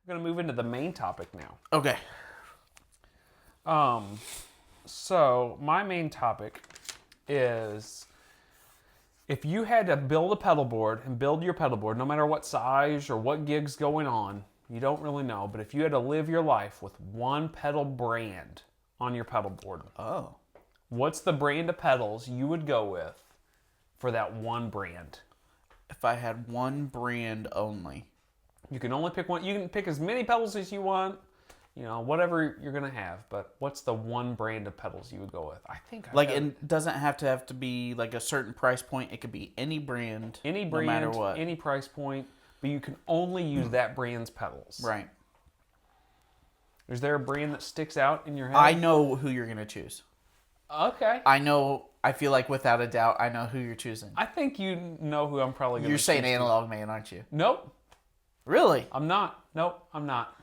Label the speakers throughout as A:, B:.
A: We're going to move into the main topic now.
B: Okay.
A: So my main topic is if you had to build a pedal board and build your pedal board, no matter what size or what gig's going on, you don't really know, but if you had to live your life with one pedal brand on your pedal board, what's the brand of pedals you would go with for that one brand?
B: If I had one brand only.
A: You can only pick one. You can pick as many pedals as you want, whatever you're going to have. But what's the one brand of pedals you would go with?
B: It doesn't have to be like a certain price point. It could be any brand, no matter what.
A: Any price point, but you can only use that brand's pedals.
B: Right.
A: Is there a brand that sticks out in your head?
B: I know who you're going to choose.
A: Okay.
B: I feel like without a doubt, I know who you're choosing.
A: I think you know who I'm probably going to choose.
B: You're saying Analog Man, aren't you?
A: Nope.
B: Really?
A: I'm not. Nope, I'm not.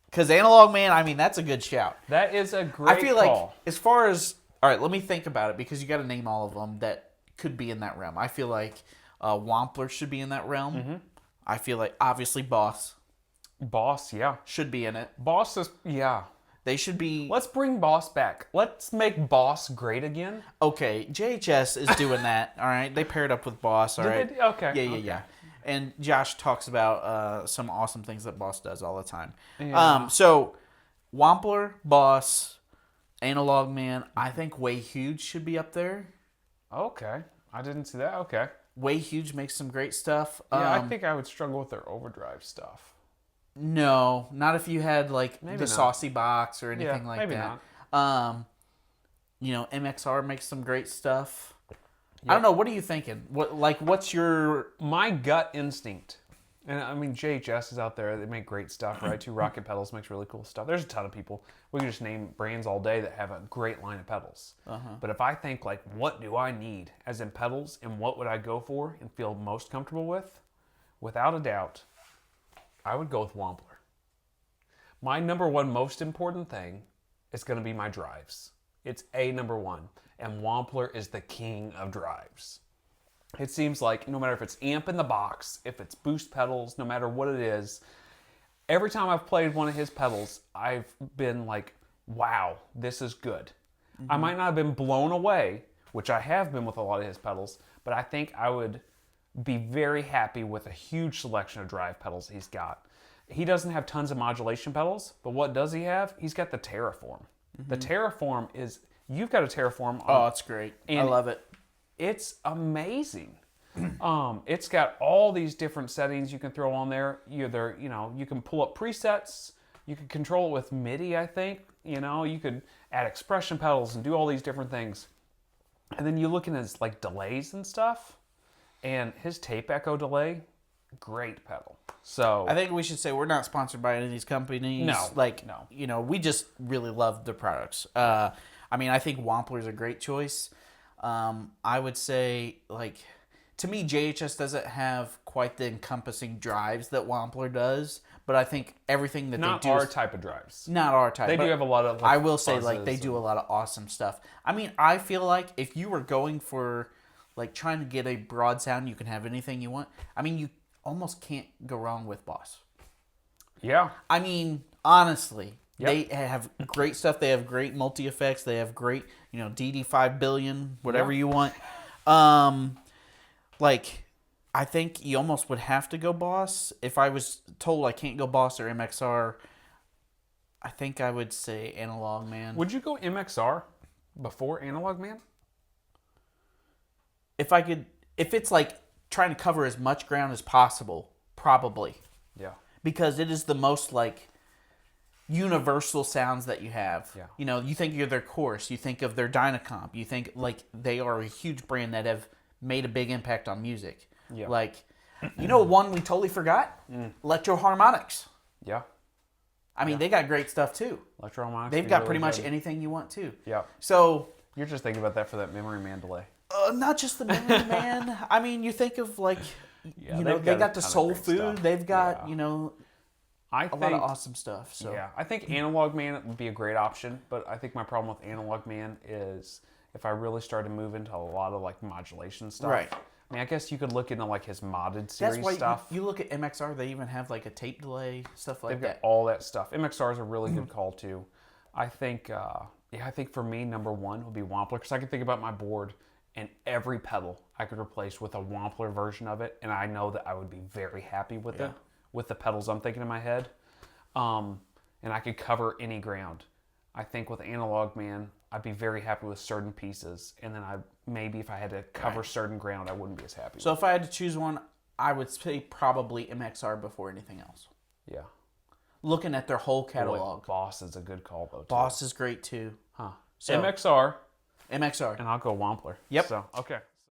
B: Because Analog Man, that's a good shout.
A: That is a great call.
B: I feel like, as far as... All right, let me think about it, because you got to name all of them that could be in that realm. I feel like Wampler should be in that realm. Mm-hmm. I feel like, obviously, Boss.
A: Boss, yeah.
B: Should be in it.
A: Boss is... Yeah.
B: They should be...
A: Let's bring Boss back. Let's make Boss great again.
B: Okay, JHS is doing that, all right? They paired up with Boss, all right?
A: Okay.
B: Yeah. And Josh talks about some awesome things that Boss does all the time.
A: Yeah.
B: So, Wampler, Boss, Analog Man, I think Way Huge should be up there.
A: Okay. I didn't see that. Okay.
B: Way Huge makes some great stuff.
A: Yeah, I think I would struggle with their overdrive stuff.
B: No, not if you had like
A: Maybe
B: the
A: not.
B: Saucy Box or anything like
A: maybe
B: that.
A: Not.
B: MXR makes some great stuff.
A: Yep.
B: I don't know. What are you thinking? What's your...
A: My gut instinct, and I mean JHS is out there. They make great stuff, right? Two Rocket Pedals makes really cool stuff. There's a ton of people. We can just name brands all day that have a great line of pedals. But if I think like, what do I need as in pedals, and what would I go for and feel most comfortable with? Without a doubt, I would go with Wampler. My number one most important thing is going to be my drives. It's number one. And Wampler is the king of drives. It seems like no matter if it's amp in the box, if it's boost pedals, no matter what it is, every time I've played one of his pedals, I've been like, wow, this is good. Mm-hmm. I might not have been blown away, which I have been with a lot of his pedals, but I think I would be very happy with a huge selection of drive pedals he's got. He doesn't have tons of modulation pedals, but what does he have? He's got the Terraform. Mm-hmm. The Terraform is... You've got a Terraform.
B: It's great. I love it.
A: It's amazing. It's got all these different settings you can throw on there. You can pull up presets. You can control it with MIDI, I think. You could add expression pedals and do all these different things. And then you look at his like delays and stuff. And his tape echo delay, great pedal. So
B: I think we should say we're not sponsored by any of these companies.
A: No.
B: We just really love the products. I think Wampler is a great choice. I would say, to me, JHS doesn't have quite the encompassing drives that Wampler does, but I think everything that
A: not
B: they do
A: our type of drives.
B: Not our type.
A: They do have a lot of.
B: I will say, they do a lot of awesome stuff. I feel like if you were going for, trying to get a broad sound, you can have anything you want. you almost can't go wrong with Boss.
A: Yeah.
B: Honestly.
A: Yep.
B: They have great stuff. They have great multi-effects. They have great, DD5 billion, whatever you want. I think you almost would have to go Boss. If I was told I can't go Boss or MXR, I think I would say Analog Man.
A: Would you go MXR before Analog Man?
B: If it's trying to cover as much ground as possible, probably.
A: Yeah.
B: Because it is the most universal sounds that you have.
A: Yeah.
B: You think of their Chorus, you think of their Dynacomp, you think they are a huge brand that have made a big impact on music.
A: Yeah.
B: One we totally forgot? Electro Harmonics.
A: Yeah.
B: They got great stuff too.
A: Electro Harmonics.
B: They've got pretty much anything you want too.
A: Yeah.
B: So
A: you're just thinking about that for that Memory Man delay.
B: Not just the Memory Man. You think of they got the Soul Food. They've got a lot of awesome stuff. So
A: yeah, I think Analog Man would be a great option, but I think my problem with Analog Man is if I really start to move into a lot of modulation stuff,
B: right.
A: I mean, I guess you could look into like his modded
B: That's
A: series
B: why
A: stuff.
B: you look at MXR. They even have like a tape delay, stuff like
A: They've got
B: that.
A: all that stuff. MXR is a really good call too. I think, I think for me, number one would be Wampler because I can think about my board and every pedal I could replace with a Wampler version of it, and I know that I would be very happy with it, with the pedals I'm thinking in my head. And I could cover any ground. I think with Analog Man, I'd be very happy with certain pieces, and then maybe if I had to cover certain ground, I wouldn't be as happy.
B: So if I had to choose one, I would say probably MXR before anything else.
A: Yeah.
B: Looking at their whole catalog.
A: Boss is a good call though. Too.
B: Boss is great too.
A: Huh.
B: So,
A: MXR,
B: MXR.
A: and I'll go Wampler.
B: Yep.
A: So okay.